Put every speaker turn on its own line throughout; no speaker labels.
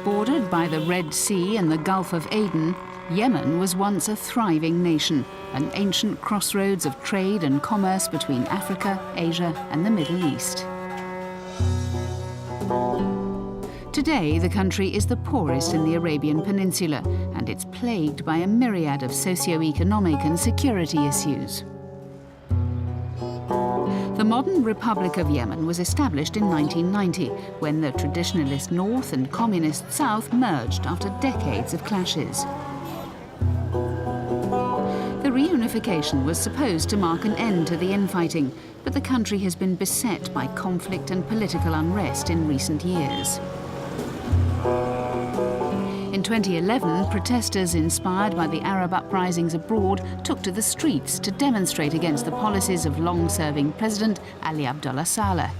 Bordered by the Red Sea and the Gulf of Aden, Yemen was once a thriving nation, an ancient crossroads of trade and commerce between Africa, Asia and the Middle East. Today, the country is the poorest in the Arabian Peninsula, and it's plagued by a myriad of socio-economic and security issues. The modern Republic of Yemen was established in 1990, when the traditionalist North and communist South merged after decades of clashes. The reunification was supposed to mark an end to the infighting, but the country has been beset by conflict and political unrest in recent years. In 2011, protesters inspired by the Arab uprisings abroad took to the streets to demonstrate against the policies of long-serving President Ali Abdullah Saleh.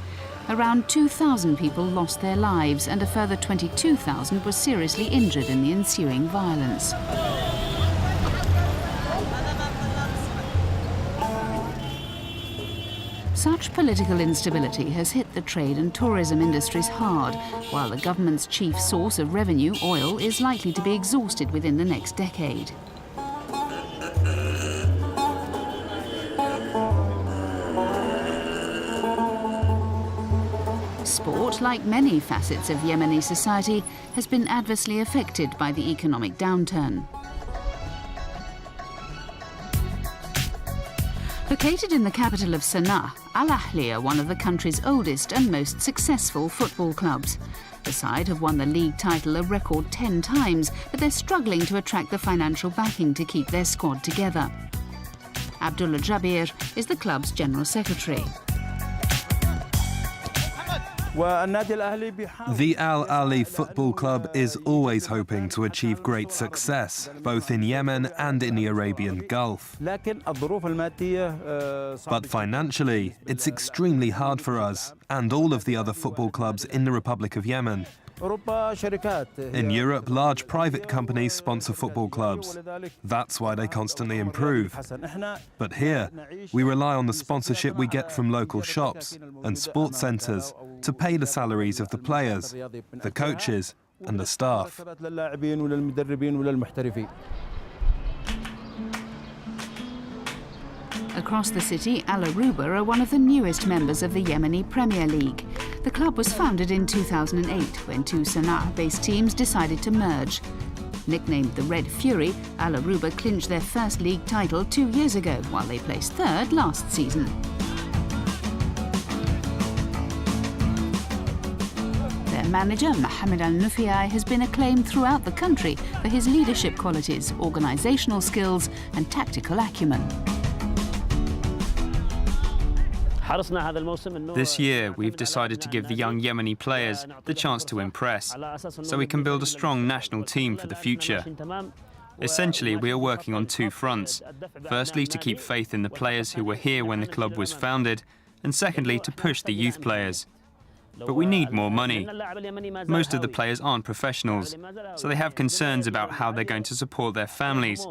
Around 2,000 people lost their lives and a further 22,000 were seriously injured in the ensuing violence. Such political instability has hit the trade and tourism industries hard, while the government's chief source of revenue, oil, is likely to be exhausted within the next decade. Sport, like many facets of Yemeni society, has been adversely affected by the economic downturn. Located in the capital of Sana'a, Al Ahly are one of the country's oldest and most successful football clubs. The side have won the league title a record 10 times, but they're struggling to attract the financial backing to keep their squad together. Abdullah Jabir is the club's general secretary.
The Al Ahly Football Club is always hoping to achieve great success, both in Yemen and in the Arabian Gulf. But financially, it's extremely hard for us and all of the other football clubs in the Republic of Yemen. In Europe, large private companies sponsor football clubs. That's why they constantly improve. But here, we rely on the sponsorship we get from local shops and sports centres to pay the salaries of the players, the coaches and the staff.
Across the city, Al Aruba are one of the newest members of the Yemeni Premier League. The club was founded in 2008 when two Sana'a-based teams decided to merge. Nicknamed the Red Fury, Al Aruba clinched their first league title 2 years ago, while they placed third last season. Their manager, Mohamed Al-Nufiai, has been acclaimed throughout the country for his leadership qualities, organisational skills and tactical acumen.
This year, we've decided to give the young Yemeni players the chance to impress, so we can build a strong national team for the future. Essentially, we are working on two fronts. Firstly, to keep faith in the players who were here when the club was founded, and secondly, to push the youth players. But we need more money. Most of the players aren't professionals, so they have concerns about how they're going to support their families,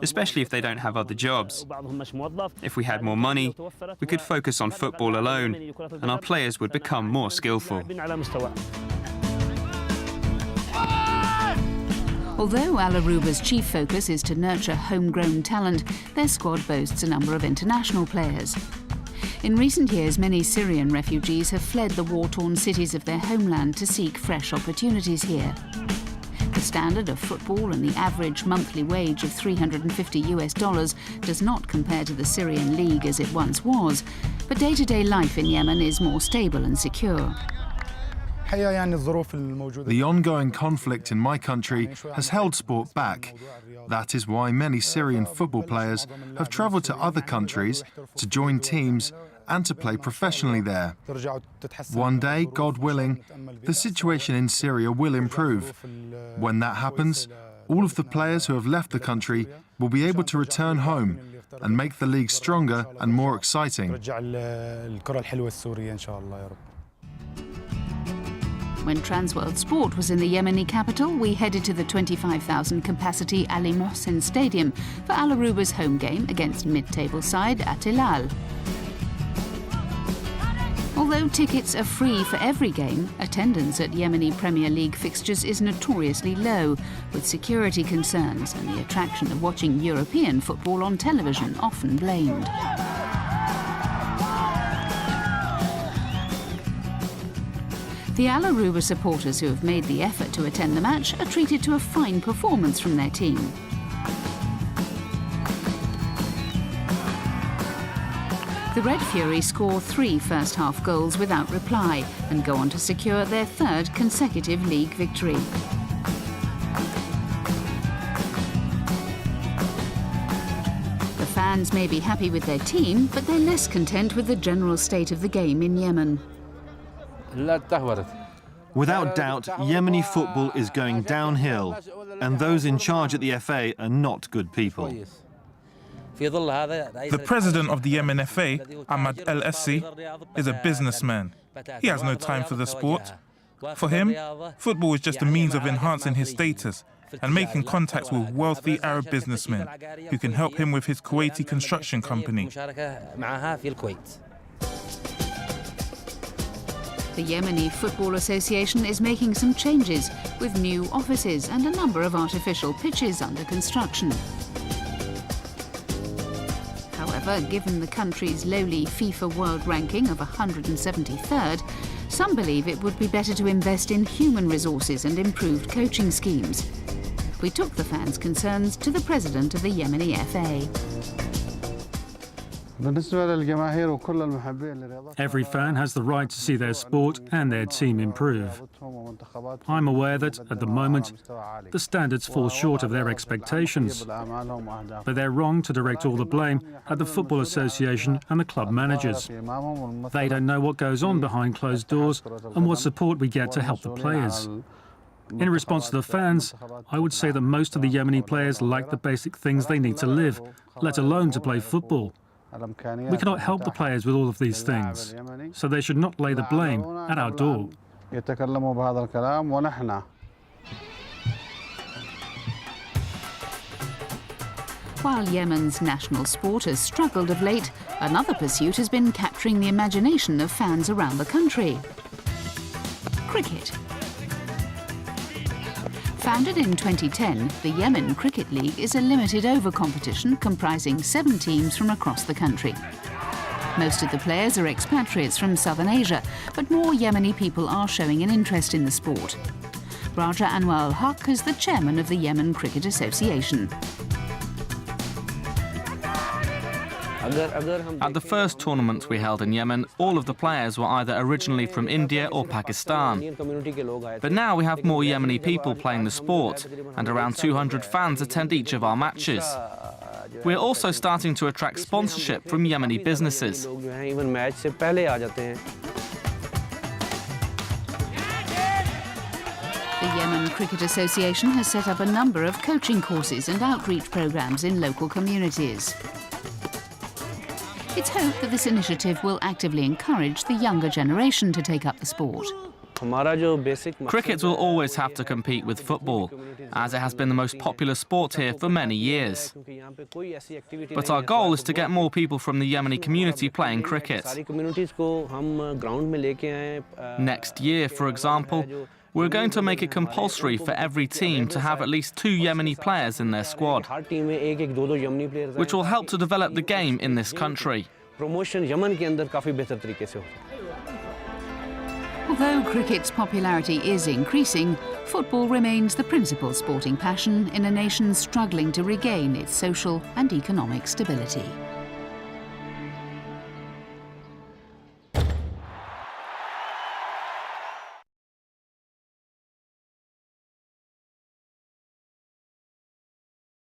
especially if they don't have other jobs. If we had more money, we could focus on football alone, and our players would become more skillful.
Although Al Aruba's chief focus is to nurture homegrown talent, their squad boasts a number of international players. In recent years, many Syrian refugees have fled the war-torn cities of their homeland to seek fresh opportunities here. The standard of football and the average monthly wage of $350 does not compare to the Syrian League as it once was, but day-to-day life in Yemen is more stable and secure.
The ongoing conflict in my country has held sport back. That is why many Syrian football players have travelled to other countries to join teams and to play professionally there. One day, God willing, the situation in Syria will improve. When that happens, all of the players who have left the country will be able to return home and make the league stronger and more exciting.
When Transworld Sport was in the Yemeni capital, we headed to the 25,000 capacity Ali Mohsen Stadium for Al Aruba's home game against mid-table side At Hilal. Although tickets are free for every game, attendance at Yemeni Premier League fixtures is notoriously low, with security concerns and the attraction of watching European football on television often blamed. The Al Aruba supporters who have made the effort to attend the match are treated to a fine performance from their team. The Red Fury score 3 first-half goals without reply and go on to secure their 3rd consecutive league victory. The fans may be happy with their team, but they're less content with the general state of the game in Yemen.
Without doubt, Yemeni football is going downhill, and those in charge at the FA are not good people.
The president of the Yemen FA, Ahmad El-Essi, is a businessman. He has no time for the sport. For him, football is just a means of enhancing his status and making contacts with wealthy Arab businessmen who can help him with his Kuwaiti construction company.
The Yemeni Football Association is making some changes, with new offices and a number of artificial pitches under construction. However, given the country's lowly FIFA World Ranking of 173rd, some believe it would be better to invest in human resources and improved coaching schemes. We took the fans' concerns to the president of the Yemeni FA.
Every fan has the right to see their sport and their team improve. I'm aware that, at the moment, the standards fall short of their expectations. But they're wrong to direct all the blame at the Football Association and the club managers. They don't know what goes on behind closed doors and what support we get to help the players. In response to the fans, I would say that most of the Yemeni players lack the basic things they need to live, let alone to play football. We cannot help the players with all of these things, so they should not lay the blame at our door.
While Yemen's national sport has struggled of late, another pursuit has been capturing the imagination of fans around the country: cricket. Founded in 2010, the Yemen Cricket League is a limited-over competition comprising 7 teams from across the country. Most of the players are expatriates from southern Asia, but more Yemeni people are showing an interest in the sport. Raja Anwar al-Haq is the chairman of the Yemen Cricket Association.
At the first tournament we held in Yemen, all of the players were either originally from India or Pakistan. But now we have more Yemeni people playing the sport, and around 200 fans attend each of our matches. We're also starting to attract sponsorship from Yemeni businesses.
The Yemen Cricket Association has set up a number of coaching courses and outreach programs in local communities. It's hoped that this initiative will actively encourage the younger generation to take up the sport.
Cricket will always have to compete with football, as it has been the most popular sport here for many years. But our goal is to get more people from the Yemeni community playing cricket. Next year, for example, we're going to make it compulsory for every team to have at least 2 Yemeni players in their squad, which will help to develop the game in this country.
Although cricket's popularity is increasing, football remains the principal sporting passion in a nation struggling to regain its social and economic stability.